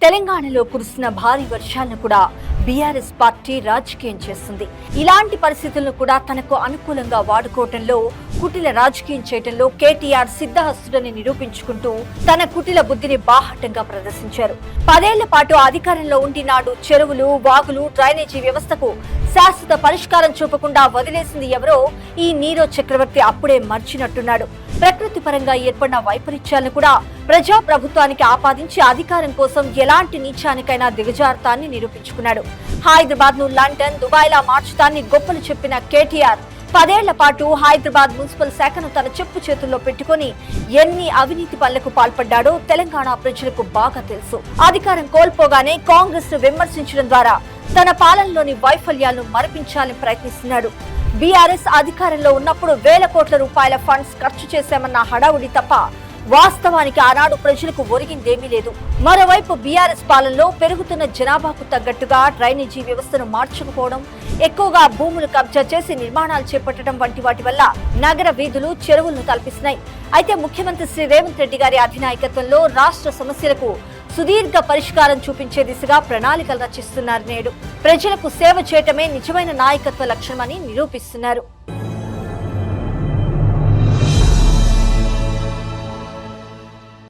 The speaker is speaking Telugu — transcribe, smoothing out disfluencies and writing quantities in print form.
తెలంగాణలో కురుస్తున్న భారీ వర్షాలను కూడా బీఆర్ఎస్ పార్టీ రాజకీయం చేస్తుంది. ఇలాంటి పరిస్థితులను కూడా తనకు అనుకూలంగా వాడుకోవటంలో, కుటిల రాజకీయం చేయటంలో కేటీఆర్ సిద్ధహస్తుడని నిరూపించుకుంటూ తన కుటిల బుద్ధిని బాహటంగా ప్రదర్శించారు. 10 ఏళ్ల పాటు అధికారంలో ఉండి నాడు చెరువులు, వాగులు, డ్రైనేజీ వ్యవస్థకు శాశ్వత పరిష్కారం చూపకుండా వదిలేసింది ఎవరో ఈ నీరవ్ చక్రవర్తి అప్పుడే మర్చినట్టున్నాడు. ప్రకృతి పరంగా ఏర్పడిన వైపరీత్యాలను కూడా ప్రజా ప్రభుత్వానికి ఆపాదించి అధికారం కోసం ఎలాంటి నీచానికైనా దిగజారుతాన్ని నిరూపించుకున్నాడు. హైదరాబాద్ ను లండన్, దుబాయ్లా మార్చుతాన్ని గొప్పలు చెప్పిన కేటీఆర్ 10 ఏళ్ల పాటు హైదరాబాద్ మున్సిపల్ శాఖను తన చెప్పు చేతుల్లో పెట్టుకుని ఎన్ని అవినీతి పనులకు పాల్పడ్డాడో తెలంగాణ ప్రజలకు బాగా తెలుసు. అధికారం కోల్పోగానే కాంగ్రెస్ ను విమర్శించడం ద్వారా తన పాలనలోని వైఫల్యాలను మరపించాలని ప్రయత్నిస్తున్నాడు. బీఆర్ఎస్ అధికారంలో ఉన్నప్పుడు వేల కోట్ల రూపాయల ఫండ్స్ ఖర్చు చేశామన్న హడావుడి తప్ప వాస్తవానికి ఆనాడు ప్రజలకు ఒరిగిందేమీ లేదు. మరోవైపు బీఆర్ఎస్ పాలనలో పెరుగుతున్న జనాభాకు తగ్గట్టుగా డ్రైనేజీ వ్యవస్థను మార్చకపోవడం, ఎక్కువగా భూములు కబ్జా చేసి నిర్మాణాలు చేపట్టడం వంటి వాటి వల్ల నగర వీధులు, చెరువులను తలపిస్తున్నాయి. అయితే ముఖ్యమంత్రి శ్రీ రేవంత్ రెడ్డి గారి అధినాయకత్వంలో రాష్ట్ర సమస్యలకు సుదీర్ఘ పరిష్కారం చూపించే దిశగా ప్రణాళికలు రచిస్తున్నారు. నేడు ప్రజలకు సేవ చేయటమే నిజమైన నాయకత్వ లక్ష్యమని నిరూపిస్తున్నారు.